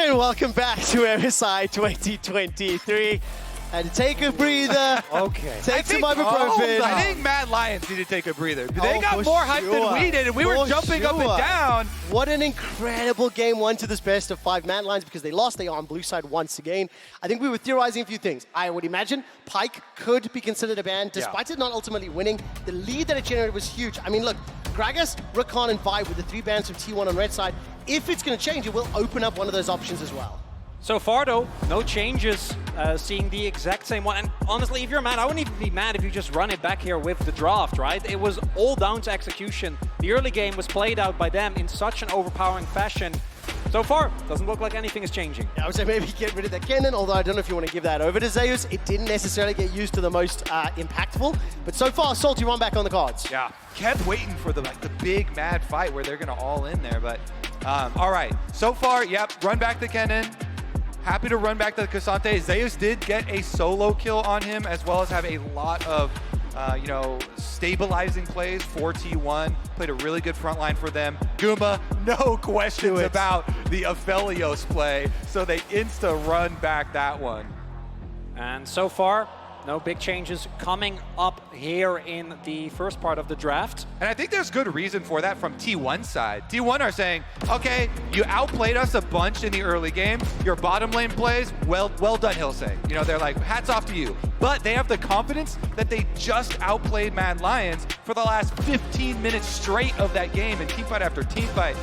And welcome back to MSI 2023. And take a breather. Okay. Take some ibuprofen. I think Mad Lions need to take a breather. They got more hype than we did, and we were jumping up and down. What an incredible game one to this best of 5 Mad Lions because they lost. They are on blue side once again. I think we were theorizing a few things. I would imagine Pyke could be considered a ban, despite it not ultimately winning. The lead that it generated was huge. I mean, look, Gragas, Rakan, and Vi with the 3 bans from T1 on red side. If it's going to change, it will open up one of those options as well. So far, though, no changes, seeing the exact same one. And honestly, if you're mad, I wouldn't even be mad if you just run it back here with the draft, right? It was all down to execution. The early game was played out by them in such an overpowering fashion. So far, doesn't look like anything is changing. I would say maybe get rid of that cannon, although I don't know if you want to give that over to Zeus. It didn't necessarily get used to the most impactful, but so far, Salty run back on the cards. Yeah, kept waiting for the big mad fight where they're gonna all in there, but all right. So far, yep, run back the cannon. Happy to run back the Cassante. Zeus did get a solo kill on him, as well as have a lot of, stabilizing plays for T1. Played a really good front line for them. Guma, no questions about the Aphelios play, so they insta-run back that one. And so far, no big changes coming up here in the first part of the draft. And I think there's good reason for that from T1's side. T1 are saying, okay, you outplayed us a bunch in the early game. Your bottom lane plays, well done, Hillsang. You know, they're like, hats off to you. But they have the confidence that they just outplayed Mad Lions for the last 15 minutes straight of that game in teamfight after teamfight.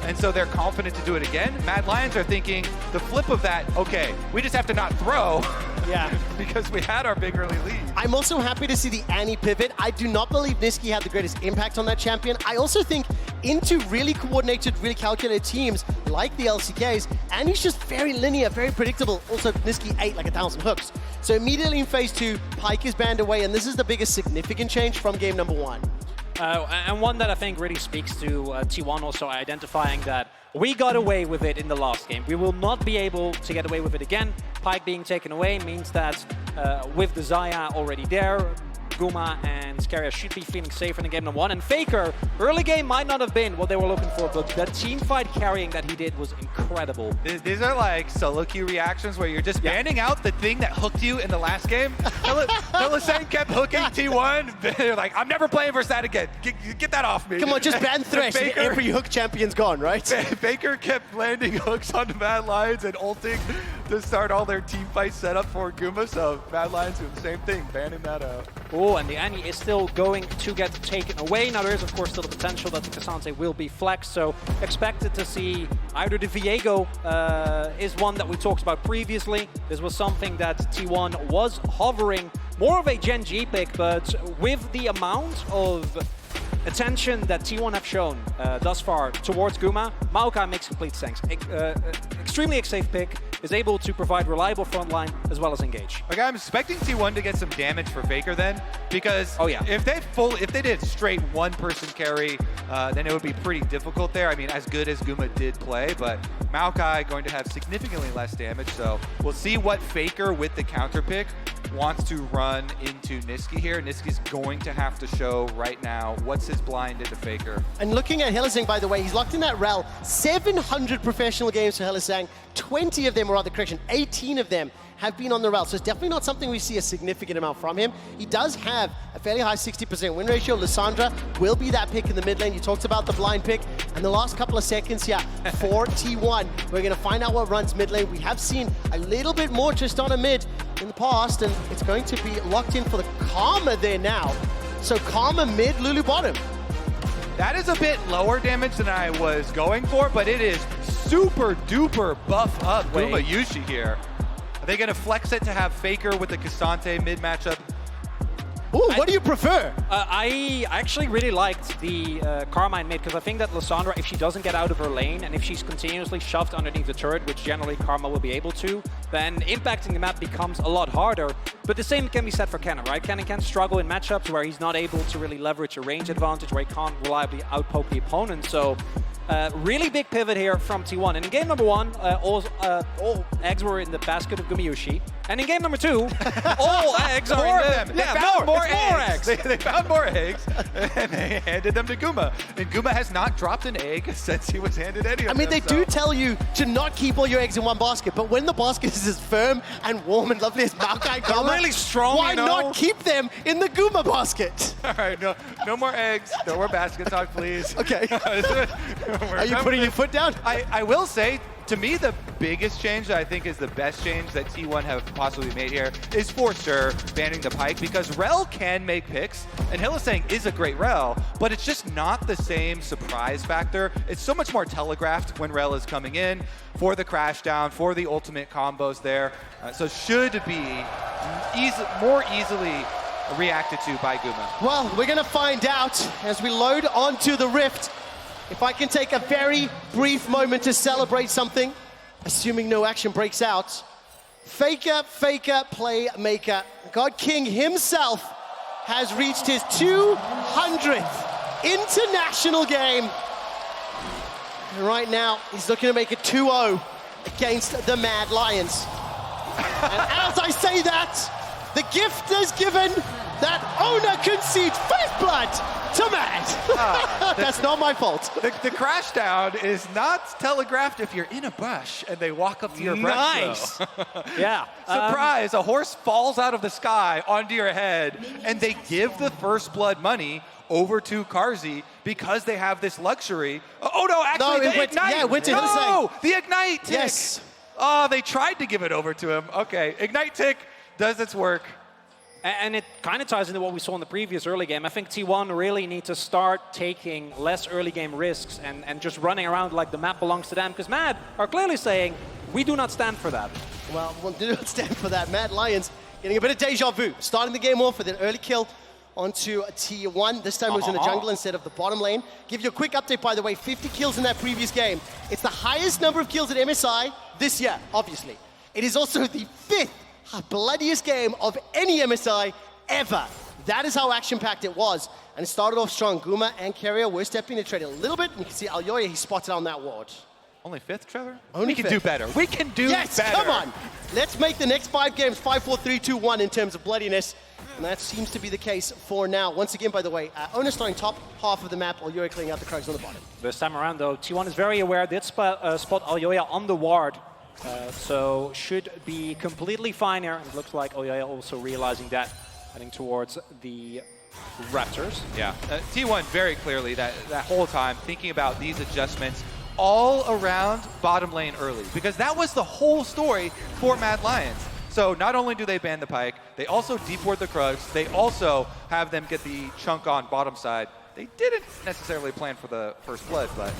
And so they're confident to do it again. Mad Lions are thinking the flip of that, okay, we just have to not throw. Yeah. Because we had our big early lead. I'm also happy to see the Annie pivot. I do not believe Niski had the greatest impact on that champion. I also think into really coordinated, really calculated teams like the LCKs, Annie's just very linear, very predictable. Also, Niski ate like 1,000 hooks. So immediately in phase 2, Pyke is banned away, and this is the biggest significant change from game number 1. And one that I think really speaks to T1 also identifying that we got away with it in the last game. We will not be able to get away with it again. Pyke being taken away means that with the Xayah already there, Guma and Scaria should be feeling safe in the game number 1. And FLICKR, early game might not have been what they were looking for, but that team fight carrying that he did was incredible. These are like solo queue reactions where you're just banning out the thing that hooked you in the last game. Hillsang kept hooking T1. They're like, I'm never playing versus that again. Get that off me. Come on, just ban Thresh and every hook champion's gone, right? FLICKR kept landing hooks onto Mad Lions and ulting to start all their team fights set up for Guma. So Mad Lions doing the same thing, banning that out. Oh, and the Annie is still going to get taken away. Now there is of course still the potential that the Cassante will be flexed, so expected to see either the Viego is one that we talked about previously. This was something that T1 was hovering, more of a Gen G pick, but with the amount of attention that T1 have shown thus far towards Guma, Maokai makes complete sense. Extremely safe pick, is able to provide reliable frontline as well as engage. Okay, I'm expecting T1 to get some damage for FLICKR then, because if they did straight one-person carry, then it would be pretty difficult there. I mean, as good as Guma did play, but Maokai going to have significantly less damage, so we'll see what FLICKR with the counter pick wants to run into Niski here. Niski's going to have to show right now what's his blind into FLICKR. And looking at Hillsang, by the way, he's locked in that rel. 700 professional games for Hillsang. 20 of them, or rather correction, 18 of them have been on the rel. So it's definitely not something we see a significant amount from him. He does have a fairly high 60% win ratio. Lissandra will be that pick in the mid lane. You talked about the blind pick. And the last couple of seconds here for T1, we're going to find out what runs mid lane. We have seen a little bit more just on a mid in the past, and it's going to be locked in for the Karma there now. So Karma mid, Lulu bottom. That is a bit lower damage than I was going for, but it is super duper buff up Guma Yushi here. Are they going to flex it to have FLICKR with the Cassante mid matchup? Ooh, what do you prefer? I actually really liked the Karma in mid, because I think that Lissandra, if she doesn't get out of her lane, and if she's continuously shoved underneath the turret, which generally Karma will be able to, then impacting the map becomes a lot harder. But the same can be said for Kennen, right? Kennen can struggle in matchups where he's not able to really leverage a range advantage, where he can't reliably outpoke the opponent. So Really big pivot here from T1. And in game number 1, all eggs were in the basket of Gumayushi. And in game number 2, all eggs are in the... They found more eggs. They found more eggs, and they handed them to Guma. And Guma has not dropped an egg since he was handed any of them. I mean, they do tell you to not keep all your eggs in one basket, but when the basket is as firm and warm and lovely as Maokai Gama, really strong, why not keep them in the Guma basket? All right, no more eggs, no more basket talk, please. Okay. Are you putting your foot down? I will say, to me, the biggest change that I think is the best change that T1 have possibly made here is for sure banning the Pike, because Rel can make picks, and Hylissang is a great Rel, but it's just not the same surprise factor. It's so much more telegraphed when Rel is coming in for the crash down, for the ultimate combos there. So should be more easily reacted to by Guma. Well, we're going to find out as we load onto the Rift. If I can take a very brief moment to celebrate something, assuming no action breaks out. FLICKR, Playmaker, God King himself has reached his 200th international game. And right now, he's looking to make it 2-0 against the Mad Lions. And as I say that, the gift is given that owner concedes first blood to Mad. That's not my fault. The crash down is not telegraphed if you're in a bush and they walk up to your brush. Nice. Yeah. Surprise, a horse falls out of the sky onto your head, and they give the first blood money over to Carzzy because they have this luxury. Oh no, actually, the Ignite. Yeah, it went to no, the Ignite tick. Yes. Oh, they tried to give it over to him. Okay, Ignite tick does its work. And it kind of ties into what we saw in the previous early game. I think T1 really need to start taking less early game risks and just running around like the map belongs to them, because Mad are clearly saying, we do not stand for that. Well, we do not stand for that. Mad Lions getting a bit of deja vu. Starting the game off with an early kill onto a T1. This time it was in the jungle instead of the bottom lane. Give you a quick update, by the way. 50 kills in that previous game. It's the highest number of kills at MSI this year, obviously. It is also the 5th bloodiest game of any MSI ever. That is how action-packed it was. And it started off strong. Guma and Keria were stepping to trade a little bit. And you can see Alyoya, he spotted on that ward. Only 5th, Trevor? Only we can 5th. do better. We can do yes, better. Come on. Let's make the next 5 games 5, 4, 3, 2, 1 in terms of bloodiness. And that seems to be the case for now. Once again, by the way, Owner starting top half of the map, Alyoya clearing out the Krugs on the bottom. This time around, though, T1 is very aware. Did spot Alyoya on the ward. So should be completely fine here. And it looks like Alyoya also realizing that, heading towards the Raptors. Yeah, T1 very clearly that whole time thinking about these adjustments all around bottom lane early, because that was the whole story for Mad Lions. So not only do they ban the Pike, they also deport the Krugs, they also have them get the chunk on bottom side. They didn't necessarily plan for the first blood, but...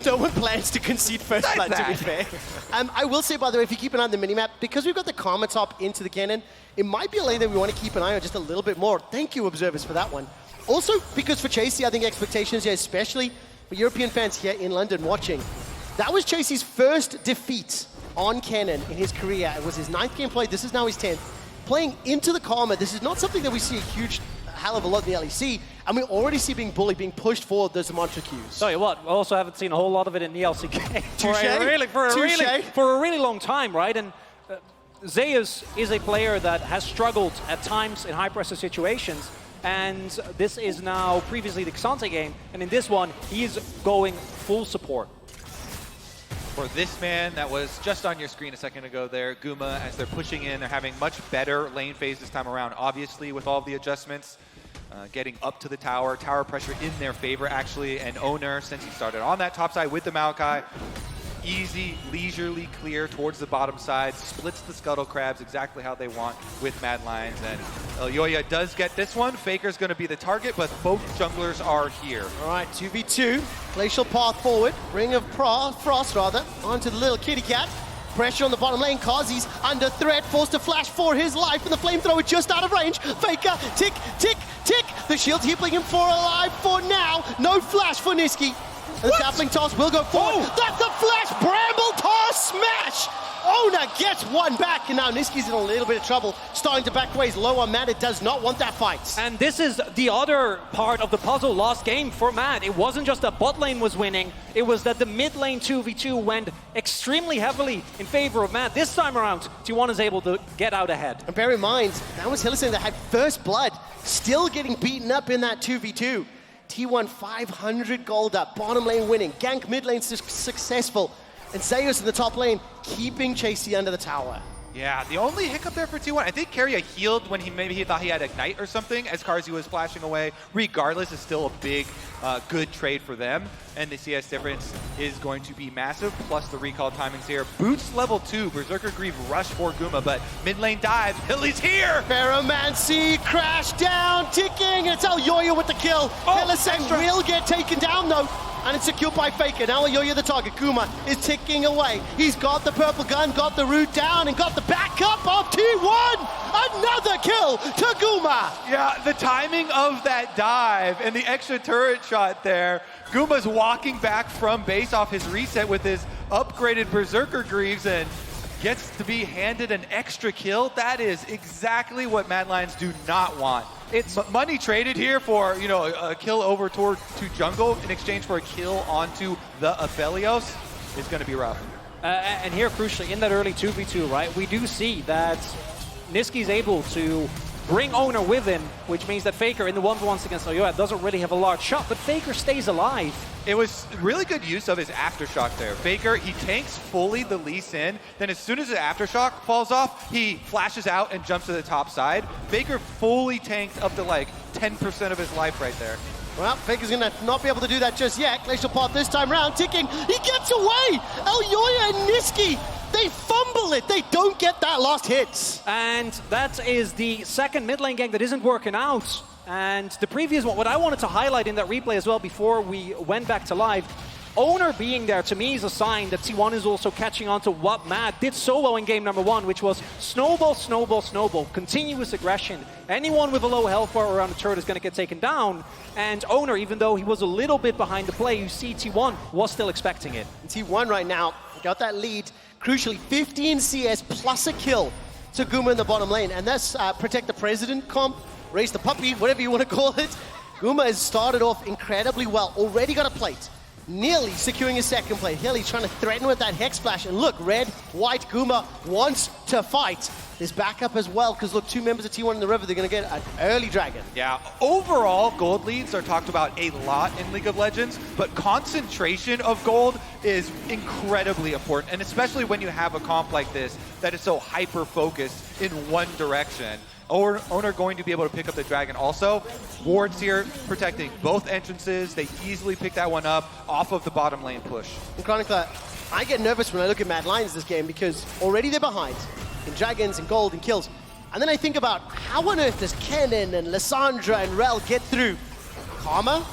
No one plans to concede first blood, to be fair. I will say, by the way, if you keep an eye on the minimap, because we've got the Karma top into the cannon, it might be a lane that we want to keep an eye on just a little bit more. Thank you, observers, for that one. Also, because for Chasey, I think expectations here, especially for European fans here in London watching, that was Chasey's first defeat on cannon in his career. It was his 9th game played. This is now his 10th. Playing into the Karma, this is not something that we see a huge hell of a lot in the LEC, and we already see being bullied, being pushed forward those mantra queues. Tell you what, we also haven't seen a whole lot of it in the LCK Touché. for a really long time, right? And Zeus is a player that has struggled at times in high pressure situations, and this is now previously the Xante game, and in this one, he's going full support. For this man that was just on your screen a second ago there, Guma, as they're pushing in, they're having much better lane phase this time around, obviously, with all of the adjustments. Getting up to the tower pressure in their favor, actually, and Owner, since he started on that top side with the Maokai, easy, leisurely clear towards the bottom side, splits the Scuttle Crabs exactly how they want with Mad Lions, and Alyoya does get this one. Faker's going to be the target, but both junglers are here. All right, 2v2, glacial path forward, Ring of Frost rather, onto the little kitty cat. Pressure on the bottom lane, Carzzy's under threat, forced to flash for his life, and the flamethrower just out of range. FLICKR, tick, tick, tick. The shield's heaping him for alive for now. No flash for Niski. The sapling toss will go forward. That's a flash, Bramble toss smash. Ona gets one back, and now Niski's in a little bit of trouble. Starting to back away. He's low on mana, does not want that fight. And this is the other part of the puzzle last game for Mad. It wasn't just that bot lane was winning, it was that the mid lane 2v2 went extremely heavily in favor of Mad. This time around, T1 is able to get out ahead. And bear in mind, that was Hylissang that had first blood, still getting beaten up in that 2v2. T1 500 gold up, bottom lane winning, gank mid lane successful, and Zeus in the top lane keeping Chasey under the tower. Yeah, the only hiccup there for T1, I think Keria healed when he thought he had Ignite or something as Carzzy was flashing away. Regardless, it's still a big, good trade for them. And the CS difference is going to be massive, plus the recall timings here. Boots level 2, Berserker Greave rush for Guma, but mid lane dive, Hilly's here! Ferromancy crash down, ticking, it's Elyoya with the kill. Hylissang will get taken down though. And it's secured by FLICKR. Now Elyoya the target. Guma is ticking away. He's got the purple gun, got the root down, and got the backup of T1. Another kill to Guma. Yeah, the timing of that dive and the extra turret shot there. Guma's walking back from base off his reset with his upgraded Berserker Greaves and gets to be handed an extra kill. That is exactly what Mad Lions do not want. It's money traded here for, you know, a kill over to jungle in exchange for a kill onto the Aphelios is going to be rough. And here, crucially, in that early 2v2, right, we do see that Niski's able to bring Owner with him, which means that FLICKR in the 1v1s against Elyoya doesn't really have a large shot, but FLICKR stays alive. It was really good use of his Aftershock there. FLICKR, he tanks fully the Lee Sin, then as soon as the Aftershock falls off, he flashes out and jumps to the top side. FLICKR fully tanked up to like 10% of his life right there. Well, FLICKR's gonna not be able to do that just yet. Glacial Path this time round, ticking. He gets away! Elyoya and Niski, they fumble it. They don't get that last hit. And that is the second mid lane gank that isn't working out. And the previous one, what I wanted to highlight in that replay as well before we went back to live, Owner being there to me is a sign that T1 is also catching on to what Mad did so well in game number 1, which was snowball, snowball, snowball, continuous aggression. Anyone with a low health bar around the turret is going to get taken down. And Owner, even though he was a little bit behind the play, you see T1 was still expecting it. And T1 right now got that lead, crucially 15 CS plus a kill to Guma in the bottom lane. And that's Protect the President comp, Raise the Puppy, whatever you want to call it. Guma has started off incredibly well, already got a plate. Nearly securing his second plate. Hilly trying to threaten with that Hex Splash. And look, red, white, Guma wants to fight. There's backup as well, because look, 2 members of T1 in the river, they're going to get an early dragon. Yeah, overall, gold leads are talked about a lot in League of Legends, but concentration of gold is incredibly important, and especially when you have a comp like this that is so hyper-focused in one direction. Owner going to be able to pick up the dragon also. Wards here protecting both entrances. They easily pick that one up off of the bottom lane push. And Chronicler, I get nervous when I look at Mad Lions this game because already they're behind in dragons and gold and kills. And then I think about how on earth does Kennen and Lissandra and Rel get through Karma,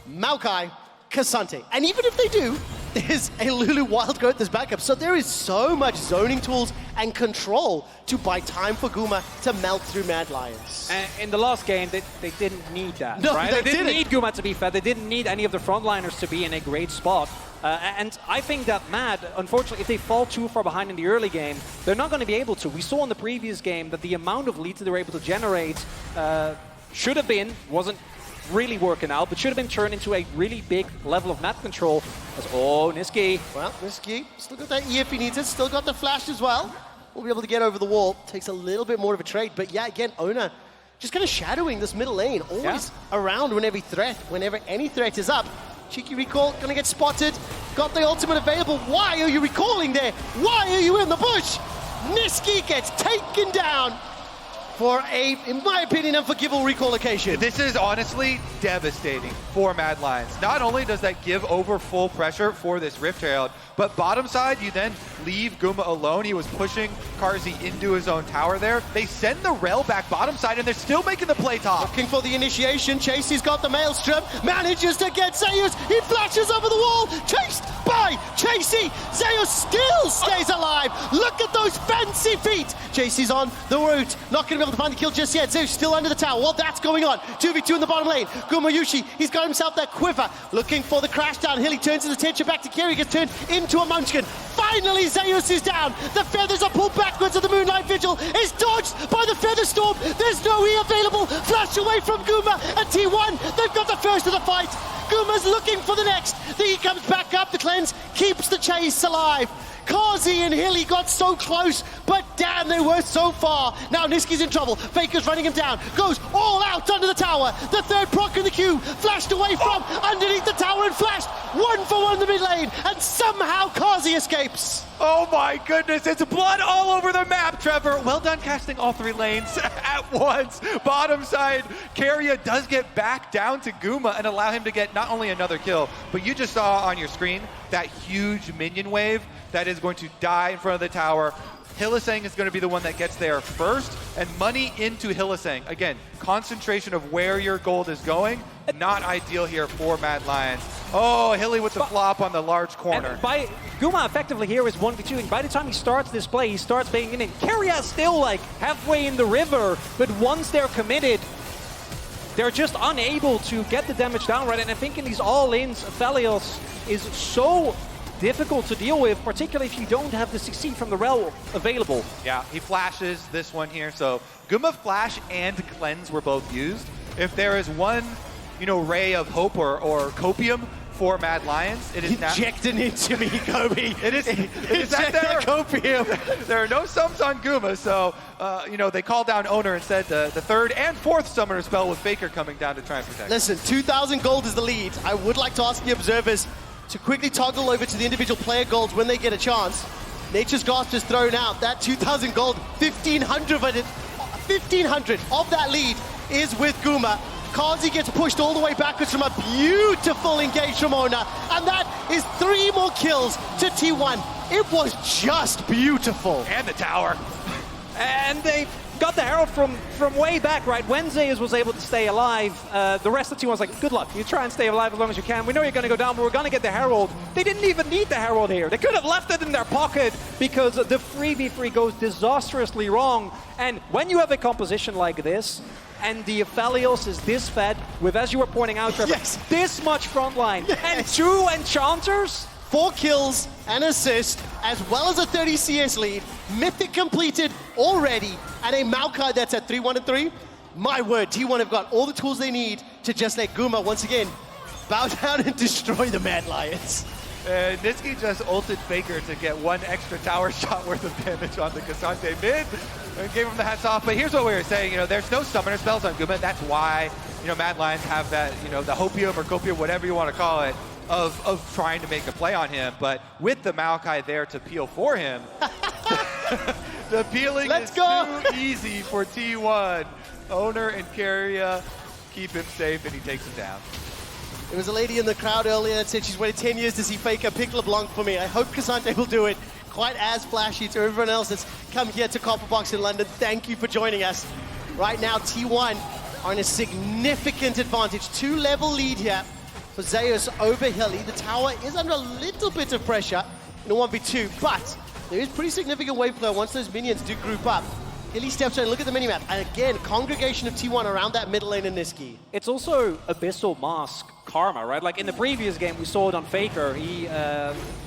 Maokai, K'Sante. And even if they do, there's a Lulu Wild Growth as backup. So there is so much zoning tools and control to buy time for Guma to melt through Mad Lions. And in the last game, they didn't need that, no, right? They didn't need Guma to be fed. They didn't need any of the frontliners to be in a great spot. And I think that Mad, unfortunately, if they fall too far behind in the early game, they're not going to be able to. We saw in the previous game that the amount of leads that they were able to generate should have been, wasn't really working out, but should have been turned into a really big level of map control. As, Niski. Well, Niski still got that E if he needs it, still got the flash as well. We'll be able to get over the wall. Takes a little bit more of a trade, but yeah, again, Owner just kind of shadowing this middle lane, always around whenever any threat is up. Cheeky recall, gonna get spotted. Got the ultimate available. Why are you recalling there? Why are you in the bush? Niski gets taken down for a, in my opinion, unforgivable recall occasion. This is honestly devastating for Mad Lions. Not only does that give over full pressure for this Rift Herald, but bottom side, you then leave Guma alone. He was pushing Carzzy into his own tower there. They send the Rel back bottom side, and they're still making the play top. Looking for the initiation. Chasey's got the Maelstrom. Manages to get Zeus. He flashes over the wall. Chased by Chasey. Zeus still stays alive. Look at those fancy feet. Chasey's on the route. Not going to be able to find the kill just yet. Zeus still under the tower. Well, that's going on. 2v2 in the bottom lane. Gumayushi, he's got himself that quiver. Looking for the crash down. Hilly turns his attention back to Kiri. Gets turned into a munchkin. Finally, Zeus is down. The feathers are pulled backwards, and the Moonlight Vigil is dodged by the Feather Storm. There's no E available. Flash away from Guma and T1. They've got the first of the fight. Guma's looking for the next. Then he comes back up. The cleanse keeps the chase alive. Kazi and Hilly got so close, but damn, they were so far. Now Niski's in trouble. FLICKR's running him down. Goes all out under the tower. The third proc in the queue. Flashed away from underneath the tower and flashed. 1-for-1 in the mid lane. And somehow Kazi escapes. Oh my goodness, it's blood all over the map, Trevor. Well done casting all 3 lanes at once. Bottom side, Keria does get back down to Guma and allow him to get not only another kill, but you just saw on your screen that huge minion wave that is going to die in front of the tower. Hylissang is going to be the one that gets there first, and money into Hylissang. Again, concentration of where your gold is going, not ideal here for Mad Lions. Oh, Hilly with the flop on the large corner. And Guma effectively here is 1v2, and by the time he starts this play, he starts banging in. Keria still like halfway in the river, but once they're committed, they're just unable to get the damage down right. And I think in these all-ins, Aphelios is so difficult to deal with, particularly if you don't have the CC from the Rel available. Yeah, he flashes this one here. So Guma Flash and Cleanse were both used. If there is one, ray of hope or copium for Mad Lions, it is now. Injecting into me, Kobe. It is that there. Copium. There are no sums on Guma, so they called down Owner and said the 3rd and 4th summoner spell with FLICKR coming down to try and protect. Listen, 2,000 gold is the lead. I would like to ask the observers to quickly toggle over to the individual player golds when they get a chance. Nature's Gasp is thrown out. That 2,000 gold, 1,500 of that lead is with Guma. Kazi gets pushed all the way backwards from a beautiful engage from Owner, and that is 3 more kills to T1. It was just beautiful. And the tower. And they got the Herald from way back, right? When Zeus was able to stay alive, the rest of the team was like, good luck. You try and stay alive as long as you can. We know you're going to go down, but we're going to get the Herald. They didn't even need the Herald here. They could have left it in their pocket because the 3v3 goes disastrously wrong. And when you have a composition like this, and the Aphelios is this fed with, as you were pointing out, Trevor, this much frontline, and 2 enchanters, 4 kills, an assist, as well as a 30 CS lead. Mythic completed already, and a Maokai that's at 3-1-3. My word, T1 have got all the tools they need to just let Guma once again bow down and destroy the Mad Lions. Niski just ulted FLICKR to get 1 extra tower shot worth of damage on the Cassante mid. And gave him the hats off. But here's what we were saying, there's no summoner spells on Guma. That's why, Mad Lions have that, the hopium or copium, whatever you want to call it, of trying to make a play on him. But with the Maokai there to peel for him, the peeling is too easy for T1. Owner and Keria keep him safe, and he takes him down. There was a lady in the crowd earlier that said she's waited 10 years to see FLICKR pick LeBlanc for me. I hope Cassante will do it quite as flashy to everyone else that's come here to Copperbox in London. Thank you for joining us. Right now, T1 are in a significant advantage. 2-level lead here for Zeus over Hilly. The tower is under a little bit of pressure in a 1v2, but there is pretty significant wave flow once those minions do group up. Hilly steps in, look at the minimap, and again, congregation of T1 around that middle lane in Niski. It's also Abyssal Mask karma, right? Like in the previous game, we saw it on FLICKR. He,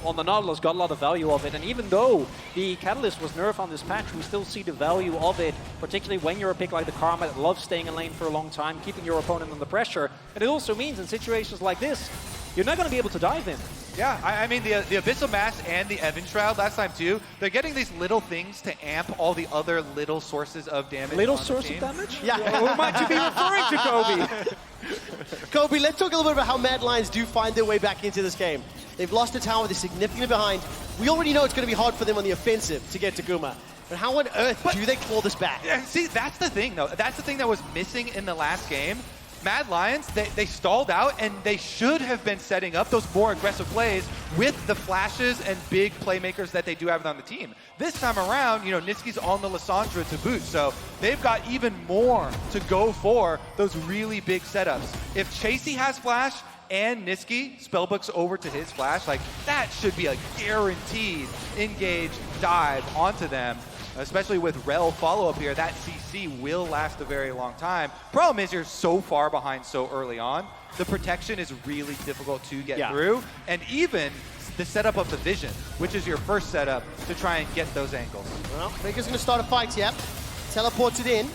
on the Nautilus, got a lot of value of it. And even though the Catalyst was nerfed on this patch, we still see the value of it, particularly when you're a pick like the Karma that loves staying in lane for a long time, keeping your opponent under pressure. And it also means in situations like this, you're not going to be able to dive in. Yeah, I mean, the Abyssal Mask and the Evan Shroud last time too, they're getting these little things to amp all the other little sources of damage. Little source of damage? Yeah. Who might you be referring to, Kobe? Kobe, let's talk a little bit about how Mad Lions do find their way back into this game. They've lost a tower, they're significantly behind. We already know it's going to be hard for them on the offensive to get to Guma. But how on earth do they claw this back? Yeah, see, that's the thing, though. That's the thing that was missing in the last game. Mad Lions, they stalled out, and they should have been setting up those more aggressive plays with the flashes and big playmakers that they do have on the team. This time around, Niski's on the Lissandra to boot, so they've got even more to go for those really big setups. If Chasey has flash and Niski spellbooks over to his flash, like that should be a guaranteed engage dive onto them. especially with Rel follow-up here, that CC will last a very long time. Problem is you're so far behind so early on, the protection is really difficult to get through, and even the setup of the vision, which is your first setup to try and get those angles. Well, FLICKR's going to start a fight here. Teleports it in.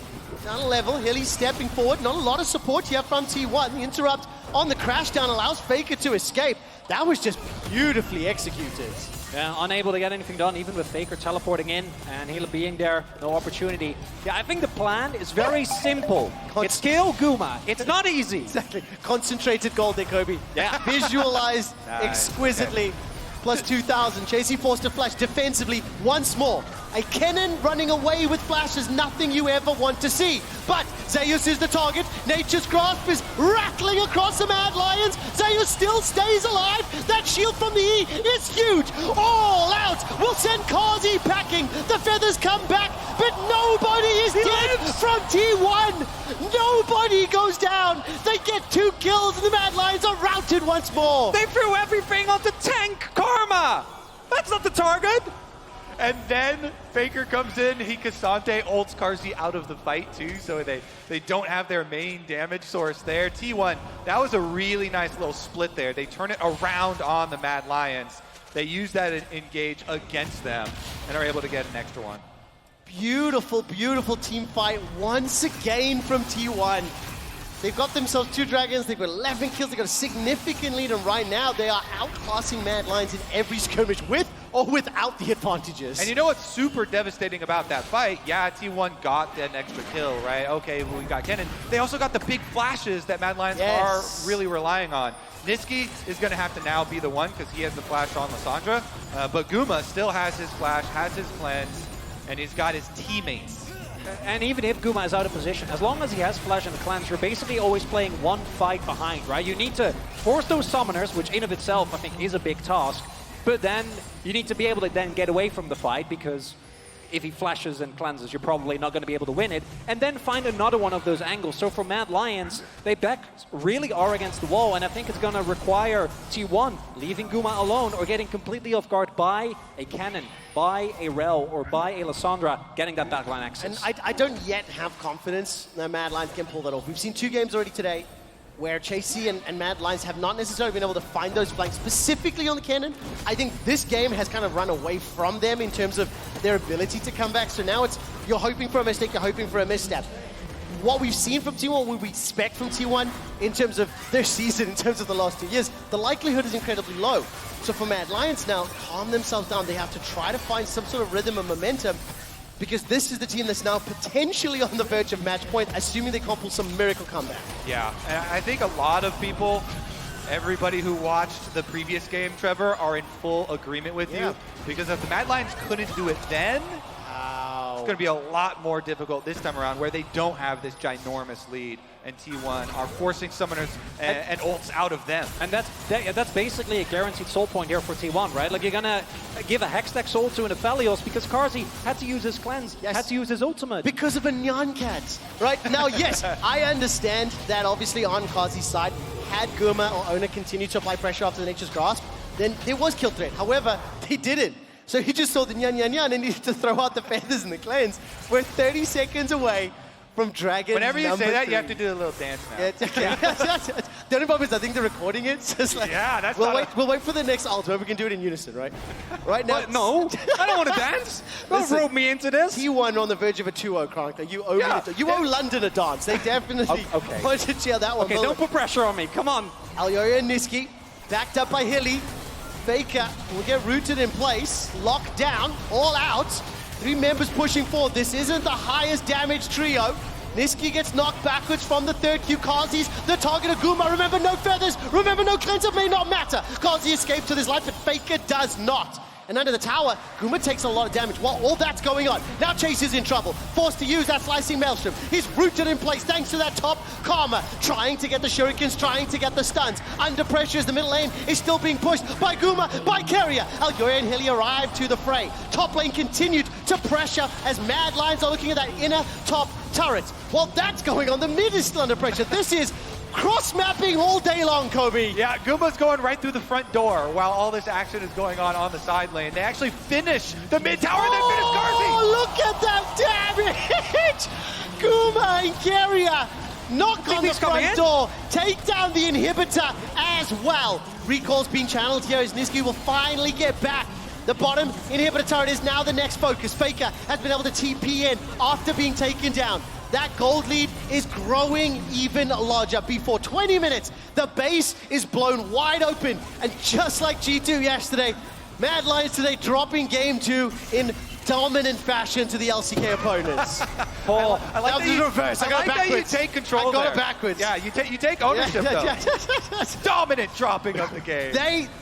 Down a level, Hilly's stepping forward. Not a lot of support here from T1. The interrupt on the crash down allows FLICKR to escape. That was just beautifully executed. Yeah, unable to get anything done, even with FLICKR teleporting in and Hila being there, no opportunity. Yeah, I think the plan is very simple. It's kill Guma. It's not easy. Exactly. Concentrated goal there, Kobe. Yeah. Visualized exquisitely. Plus 2,000. Chasey forced to flash defensively once more. A Kennen running away with flash is nothing you ever want to see. But Zeus is the target. Nature's Grasp is rattling across the Mad Lions. Zeus still stays alive. That shield from the E is huge. All out will send Kazi packing. The feathers come back, but nobody is dead from T1. Nobody goes down. They get 2 kills and the Mad Lions are routed once more. They threw everything onto tank Karma. That's not the target. And then FLICKR comes in, he Cassante ults Carzzy out of the fight too, so they don't have their main damage source there. T1, that was a really nice little split there. They turn it around on the Mad Lions. They use that engage against them and are able to get an extra one. Beautiful, beautiful team fight once again from T1. They've got themselves 2 dragons, they've got 11 kills, they've got a significant lead, and right now they are outclassing Mad Lions in every skirmish with or without the advantages. And you know what's super devastating about that fight? Yeah, T1 got an extra kill, right? Okay, well, we got Kennen. They also got the big flashes that Mad Lions are really relying on. Niski is going to have to now be the one because he has the flash on Lissandra, but Guma still has his flash, has his cleanse, and he's got his teammates. And even if Guma is out of position, as long as he has flash and the cleanse, you're basically always playing one fight behind, right? You need to force those summoners, which in of itself I think is a big task, but then you need to be able to then get away from the fight because if he flashes and cleanses, you're probably not going to be able to win it, and then find another one of those angles. So for Mad Lions, they really are against the wall, and I think it's going to require T1 leaving Guma alone or getting completely off guard by a Kennen, by a Rel, or by a Lissandra getting that backline access. And I don't yet have confidence that Mad Lions can pull that off. We've seen 2 games already today where Chasey and Mad Lions have not necessarily been able to find those flanks, specifically on the Kennen. I think this game has kind of run away from them in terms of their ability to come back. So now it's, you're hoping for a mistake, you're hoping for a misstep. What we've seen from T1, what we expect from T1 in terms of their season, in terms of the last 2 years, the likelihood is incredibly low. So for Mad Lions now, calm themselves down. They have to try to find some sort of rhythm and momentum, because this is the team that's now potentially on the verge of match point, assuming they can't pull some miracle comeback. Yeah, and I think a lot of people, everybody who watched the previous game, Trevor, are in full agreement with you, because if the Mad Lions couldn't do it then, it's going to be a lot more difficult this time around, where they don't have this ginormous lead, and T1 are forcing summoners and ults out of them. And that's basically a guaranteed soul point here for T1, right? Like, you're going to give a Hextech soul to an Aphelios because Carzzy had to use his cleanse, had to use his ultimate. Because of a Nyan Cat, right? Now, yes, I understand that obviously on Carzzy's side, had Guma or Ona continued to apply pressure after the Nature's Grasp, then there was kill threat. However, they didn't. So he just saw the Nyan and needed to throw out the feathers and the cleanse. We're 30 seconds away from Dragon. Whenever you say that, 3. you have to do a little dance now. Yeah, it's okay. The only problem is I think they're recording it. So it's like, yeah, that's we'll wait for the next ult where we can do it in unison, right? Right now. What? No, I don't want to dance. Don't rope me into this. T1 on the verge of a 2-0, Chronicler. You owe me you owe London a dance. They definitely want to cheer that one. Okay, don't put pressure on me. Come on. Alyoria and Niski, backed up by Hilly. FLICKR will get rooted in place, locked down, all out. 3 members pushing forward. This isn't the highest damage trio. Niski gets knocked backwards from the 3rd Q. Carzzy's the target of Guma. Remember, no feathers. Remember, no cleanser may not matter. Carzzy escapes with his life, but FLICKR does not. And under the tower, Guma takes a lot of damage while all that's going on. Now Chase is in trouble, forced to use that slicing maelstrom. He's rooted in place thanks to that top Karma, trying to get the shurikens, trying to get the stuns. Under pressure as the middle lane is still being pushed by Guma, by Carrier. Alyoria and Hilly arrive to the fray. Top lane continued to pressure as Mad Lions are looking at that inner top turret. While that's going on, the mid is still under pressure. This is cross-mapping all day long, Kobe. Yeah, Goombas going right through the front door while all this action is going on the side lane. They actually finish the mid tower and then finish Garzi. Oh, look at that damage! Goomba and Keria knock on the front door, take down the inhibitor as well. Recall's being channeled here as Nisqy will finally get back. The bottom inhibitor turret is now the next focus. FLICKR has been able to TP in after being taken down. That gold lead is growing even larger. Before 20 minutes, the base is blown wide open. And just like G2 yesterday, Mad Lions today dropping game 2 in dominant fashion to the LCK opponents. Paul, I like that was reverse. I got it backwards. That you take control. I got there. it backwards. Yeah, you take ownership though. Dominant dropping of the game.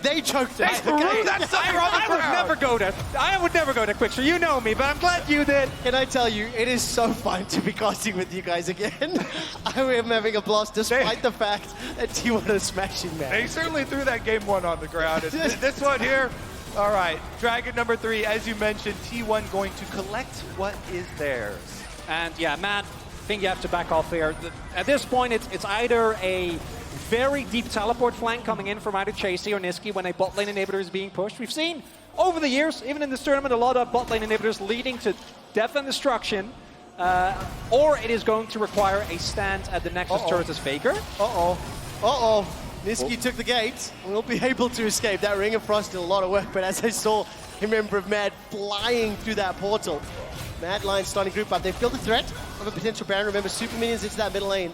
They choked They it. threw that sucker on the ground. I would never go to FLICKR. You know me, but I'm glad you did. Can I tell you, it is so fun to be casting with you guys again. I am having a blast despite the fact that T1 is smashing, man. They certainly threw that game 1 on the ground. And this one here, all right, Dragon number 3, as you mentioned, T1 going to collect what is theirs. And yeah, Matt, I think you have to back off here. At this point, it's either a very deep teleport flank coming in from either Chasey or Nisqy when a bot lane inhibitor is being pushed. We've seen over the years, even in this tournament, a lot of bot lane inhibitors leading to death and destruction. Or it is going to require a stand at the Nexus turret as FLICKR. Nisqy took the gate. Will be able to escape. That Ring of Frost did a lot of work, but as I saw a member of Mad flying through that portal, Mad Lions starting group up. They feel the threat of a potential Baron. Remember, super minions into that middle lane.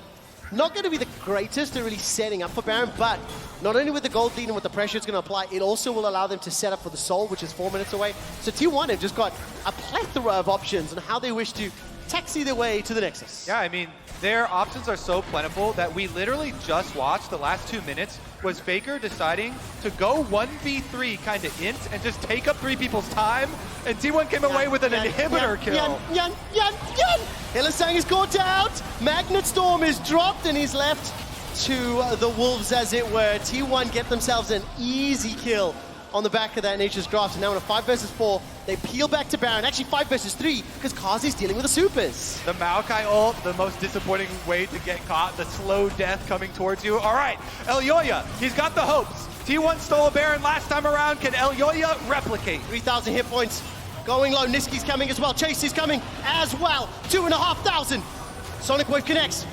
Not going to be the greatest at really setting up for Baron, but not only with the gold lead and with the pressure it's going to apply, it also will allow them to set up for the Soul, which is 4 minutes away. So T1 have just got a plethora of options on how they wish to taxi their way to the Nexus. Yeah, I mean, their options are so plentiful that we literally just watched the last 2 minutes was FLICKR deciding to go 1v3 kind of int and just take up 3 people's time, and T1 came away with an inhibitor kill. Hylissang is caught out. Magnet Storm is dropped and he's left to the Wolves, as it were. T1 get themselves an easy kill on the back of that Nature's Grasp. And now in a 5 versus 4, they peel back to Baron. Actually 5 versus 3, because Kazi's dealing with the supers. The Maokai ult, the most disappointing way to get caught. The slow death coming towards you. All right, Elyoya, he's got the hopes. T1 stole a Baron last time around. Can Elyoya replicate? 3,000 hit points. Going low. Nisqy's coming as well. Chasey's coming as well. 2,500. Sonic Wave connects.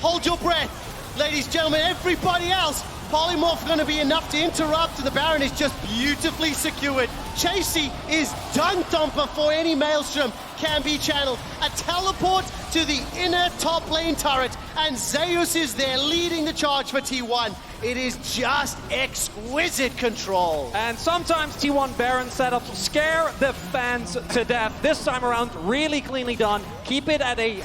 Hold your breath. Ladies and gentlemen, everybody else. Polymorph going to be enough to interrupt, and the Baron is just beautifully secured. Chasey is done thumper for any Maelstrom can be channeled. A teleport to the inner top lane turret, and Zeus is there leading the charge for T1. It is just exquisite control. And sometimes T1 Baron setups scare the fans to death. This time around, really cleanly done. Keep it at a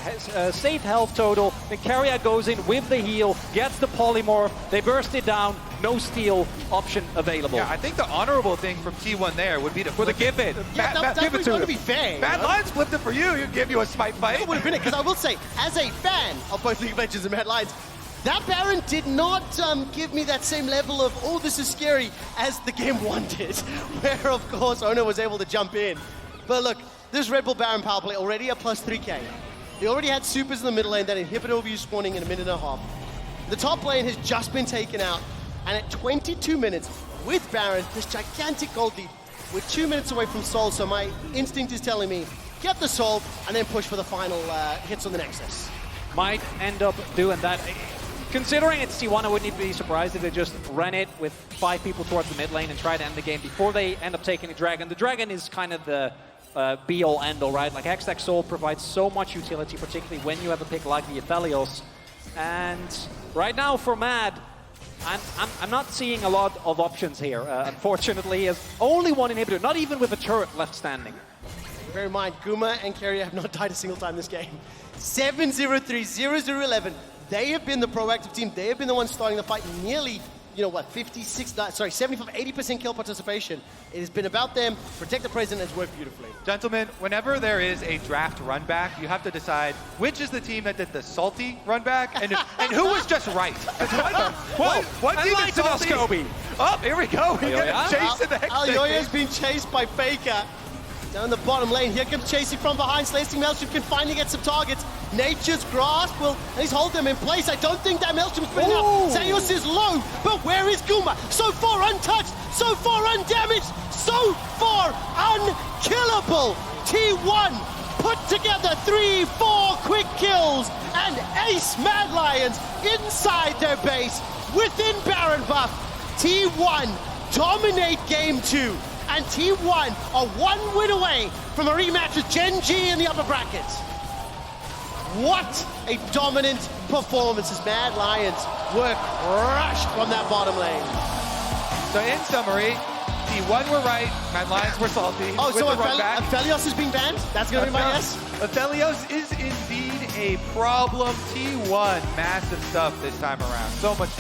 safe health total. Then Keria goes in with the heal, gets the polymorph. They burst it down. No steal option available. Yeah, I think the honorable thing from T1 there would be to flip give it. Yeah, that's going to be fair. Mad Lions flipped it for you. He'd give you a smite fight. It would have been it, because I will say, as a fan of both League of Legends and Mad Lions, that Baron did not give me that same level of, oh, this is scary, as the game 1 did, where, of course, Ono was able to jump in. But look, this Red Bull Baron power play already a plus 3k. They already had supers in the middle lane, that inhibitor overview spawning in a minute and a half. The top lane has just been taken out, and at 22 minutes, with Baron, this gigantic gold lead, we're 2 minutes away from Soul, so my instinct is telling me, get the Soul, and then push for the final hits on the Nexus. Might end up doing that. Considering it's T1, I wouldn't even be surprised if they just ran it with 5 people towards the mid lane and try to end the game before they end up taking the Dragon. The Dragon is kind of the be-all, end-all, right? Like, Hextech Soul provides so much utility, particularly when you have a pick like the Athelios. And right now for Mad, I'm not seeing a lot of options here, unfortunately, as only one inhibitor, not even with a turret left standing. Bear in mind, Guma and Keria have not died a single time this game. 7-0-3, 0-0-11. They have been the proactive team. They have been the ones starting the fight nearly, 75, 80% kill participation. It has been about them. Protect the President has worked beautifully. Gentlemen, whenever there is a draft run back, you have to decide which is the team that did the salty run back and who was just right. What team is salty? Kobe. Oh, here we go. We got a chase in the Hextech. Elyoya's been chased by FLICKR. Down the bottom lane, here comes Chasey from behind. Slasting Maelstrom can finally get some targets. Nature's Grasp will at least hold them in place. I don't think that Maelstrom's been enough. Zeus is low, but where is Guma? So far untouched, so far undamaged, so far unkillable. T1 put together 3-4 quick kills and ace Mad Lions inside their base within Baron buff. T1 dominate game 2. And T1 are 1 win away from a rematch with Gen G in the upper brackets. What a dominant performance as Mad Lions were crushed from that bottom lane. So in summary, T1 were right, Mad Lions were salty. Oh, with so the run back. Aphelios is being banned? That's going to be my guess? Aphelios is indeed a problem. T1, massive stuff this time around. So much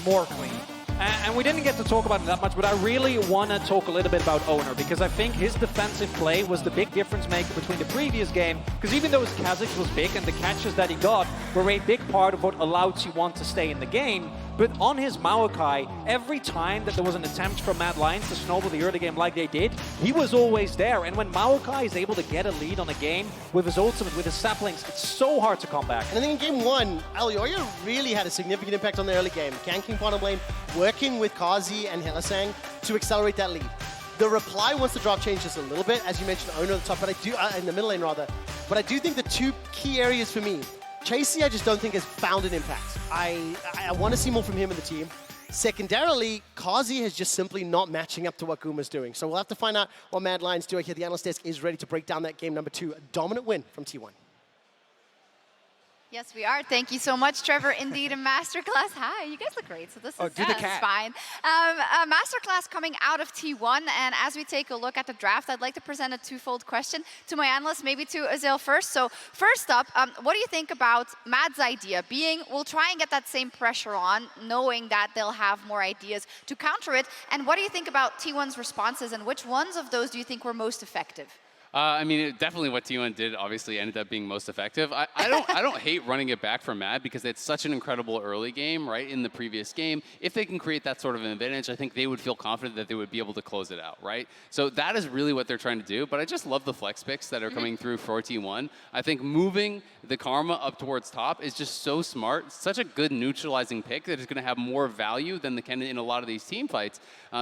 more clean. And we didn't get to talk about it that much, but I really want to talk a little bit about Owner, because I think his defensive play was the big difference maker between the previous game, because even though his Kha'Zix was big and the catches that he got were a big part of what allowed T1 to stay in the game, but on his Maokai, every time that there was an attempt from Mad Lions to snowball the early game like they did, he was always there. And when Maokai is able to get a lead on a game with his ultimate, with his saplings, it's so hard to come back. And I think in game 1, Alioya really had a significant impact on the early game. Ganking bottom lane, working with Kazi and Hylissang to accelerate that lead. The reply wants the drop change just a little bit, as you mentioned, Owner at the top, but I do in the middle lane rather. But I do think the 2 key areas for me, Chasey, I just don't think has found an impact. I want to see more from him and the team. Secondarily, Kazi is just simply not matching up to what Guma's doing. So we'll have to find out what Mad Lions do. I hear the analyst desk is ready to break down that game number 2. A dominant win from T1. Yes, we are. Thank you so much, Trevor. Indeed, a masterclass. Hi, you guys look great, so this is fine. A masterclass coming out of T1, and as we take a look at the draft, I'd like to present a twofold question to my analyst, maybe to Azil first. So first up, what do you think about Mad's idea being, we'll try and get that same pressure on, knowing that they'll have more ideas to counter it, and what do you think about T1's responses, and which ones of those do you think were most effective? I mean, definitely what T1 did obviously ended up being most effective. I don't hate running it back from Mad because it's such an incredible early game, right, in the previous game. If they can create that sort of an advantage, I think they would feel confident that they would be able to close it out, right? So that is really what they're trying to do, but I just love the flex picks that are coming through for T1. I think moving the Karma up towards top is just so smart. Such a good neutralizing pick that is going to have more value than the Kennen in a lot of these team fights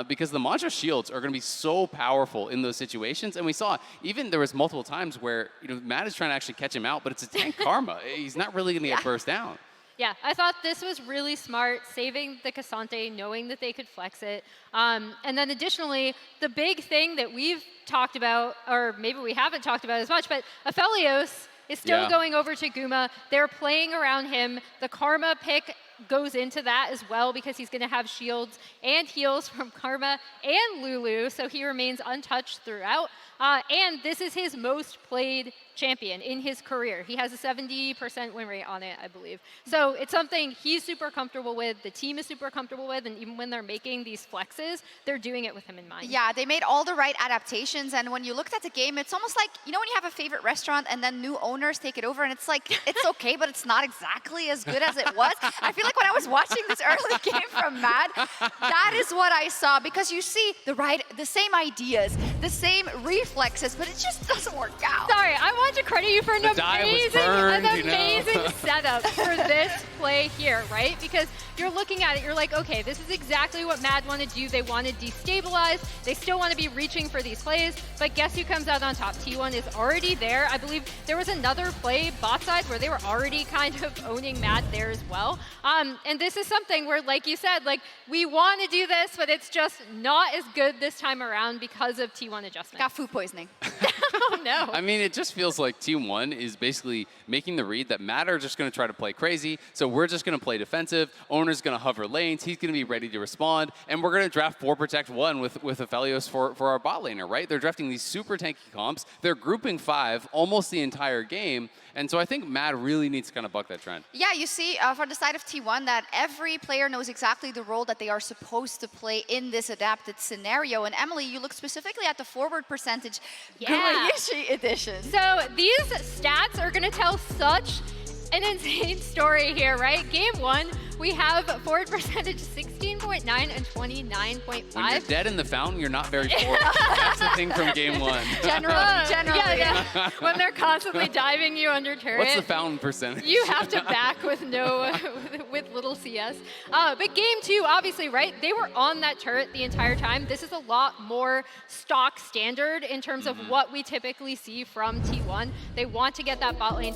because the Mantra shields are going to be so powerful in those situations. And we saw even there was multiple times where Matt is trying to actually catch him out, but it's a tank Karma. He's not really going to get burst down. Yeah, I thought this was really smart, saving the Cassante, knowing that they could flex it. And then additionally, the big thing that we've talked about, or maybe we haven't talked about as much, but Aphelios is still going over to Guma. They're playing around him. The Karma pick goes into that as well because he's going to have shields and heals from Karma and Lulu, so he remains untouched throughout. And this is his most played champion in his career. He has a 70% win rate on it, I believe. So it's something he's super comfortable with, the team is super comfortable with, and even when they're making these flexes, they're doing it with him in mind. Yeah, they made all the right adaptations, and when you looked at the game, it's almost like, you know when you have a favorite restaurant and then new owners take it over, and it's like, it's okay, but it's not exactly as good as it was. I feel like when I was watching this early game from Mad, that is what I saw, because you see the same ideas, the same reflexes, but it just doesn't work out. Sorry, I want to credit you for an amazing setup for this play here, right? Because you're looking at it, you're like, okay, this is exactly what Mad want to do. They want to destabilize. They still want to be reaching for these plays, but guess who comes out on top? T1 is already there. I believe there was another play bot side where they were already kind of owning Mad there as well. And this is something where, like you said, like we want to do this, but it's just not as good this time around because of T1 adjustment. Got food poisoning. Oh no. I mean, it just feels like Team 1 is basically making the read that Mad are just going to try to play crazy, so we're just going to play defensive. Owner's going to hover lanes. He's going to be ready to respond, and we're going to draft 4 Protect 1 with Aphelios for our bot laner, right? They're drafting these super tanky comps. They're grouping 5 almost the entire game, and so I think Mad really needs to kind of buck that trend. Yeah, you see for the side of T1 that every player knows exactly the role that they are supposed to play in this adapted scenario. And Emily, you look specifically at the forward percentage Gumayushi edition. So these stats are going to tell such an insane story here, right? Game 1, We have forward percentage 16.9 and 29.5. When you're dead in the fountain, you're not very forward. That's the thing from game one. Generally. Yeah. When they're constantly diving you under turret. What's the fountain percentage? You have to back with with little CS. But game 2, obviously, right? They were on that turret the entire time. This is a lot more stock standard in terms of what we typically see from T1. They want to get that bot lane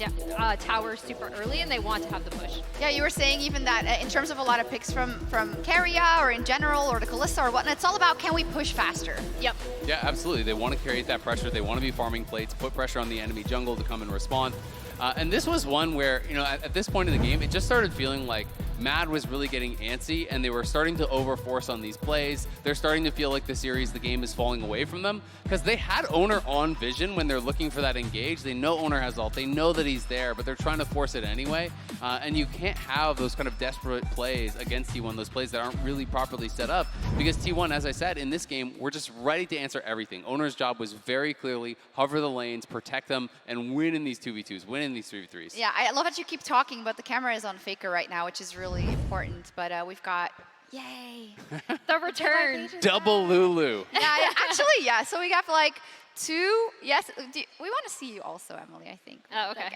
tower super early, and they want to have the push. Yeah, you were saying even that in terms of a lot of picks from Keria or in general or the Kalista or whatnot, it's all about can we push faster? Yep. Yeah, absolutely. They want to create that pressure. They want to be farming plates, put pressure on the enemy jungle to come and respond. And this was one where, you know, at this point in the game, it just started feeling like Mad was really getting antsy, and they were starting to overforce on these plays. They're starting to feel like the series, the game is falling away from them, because they had Owner on vision when they're looking for that engage. They know Owner has ult, they know that he's there, but they're trying to force it anyway. And you can't have those kind of desperate plays against T1, those plays that aren't really properly set up, because T1, as I said, in this game, we're just ready to answer everything. Owner's job was very clearly hover the lanes, protect them, and win in these 2v2s, win in these 3v3s. Yeah, I love that you keep talking, but the camera is on FLICKR right now, which is really important. But we've got, yay. The return. Double Lulu. Yeah, actually, yeah. So we got like 2, yes, we want to see you also, Emily, I think. Oh, okay.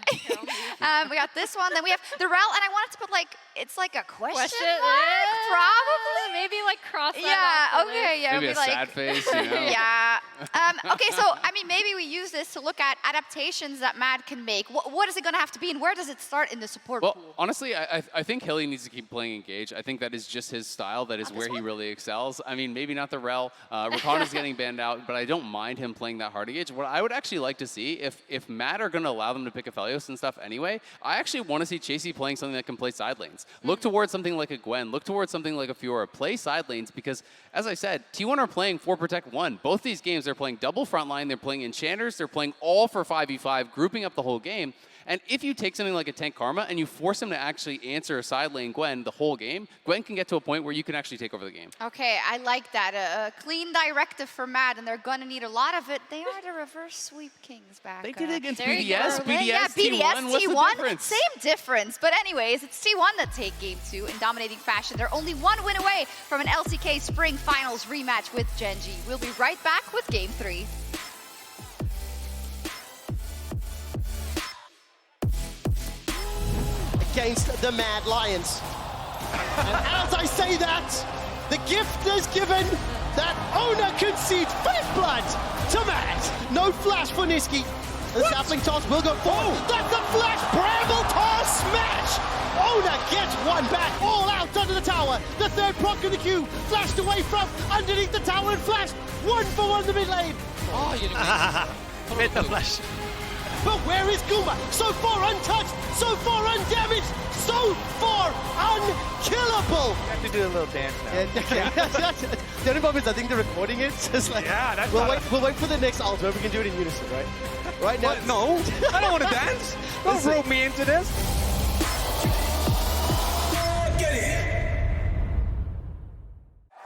We got this one, then we have the Rel, and I wanted to put like, it's like a question mark, Yeah. probably. Maybe like cross that Yeah, off the okay, list. yeah. Maybe it'll a be sad like, face, you know? Yeah. Okay, so I mean, maybe we use this to look at adaptations that Mad can make. What is it going to have to be, and where does it start in the support Well, pool? honestly, I think Hilly needs to keep playing Engage. I think that is just his style. That is where he really excels. I mean, maybe not the Rel. Rakan is getting banned out, but I don't mind him playing that hard Engage. What I would actually like to see, if Mad are going to allow them to pick Aphelios and stuff anyway, I actually want to see Chasey playing something that can play side lanes. Look towards something like a Gwen. Look towards something like a Fiora. Play side lanes, because, as I said, T1 are playing 4 Protect 1. Both these games, they're playing double frontline. They're playing enchanters. They're playing all for 5v5, grouping up the whole game. And if you take something like a tank Karma and you force him to actually answer a side lane Gwen the whole game, Gwen can get to a point where you can actually take over the game. Okay, I like that. A clean directive for Mad, and they're going to need a lot of it. They are the reverse sweep kings back. They did it against there you BDS. go. BDS, Yeah, T1. BDS, What's T1, the difference? same difference. But anyways, it's T1 that take game 2 in dominating fashion. They're only 1 win away from an LCK Spring Finals rematch with Genji. We'll be right back with game 3. Against the Mad Lions. And as I say that, the gift is given that Owner concedes 5th blood to Mad. No flash for Niski. The sapling toss will go forward. That's a flash! Bramble toss smash! Owner gets one back, all out under the tower. The 3rd proc in the queue, flashed away from underneath the tower and flashed. 1-for-1 in the mid lane. Oh, you didn't With the flash. But where is Guma? So far untouched, so far undamaged, so far unkillable. You have to do a little dance now. The only problem is I think they're recording it. So it's like, Yeah, that's we'll not wait for the next ult where we can do it in unison, right? Right now. What? No, I don't want to dance. Don't rope me into this.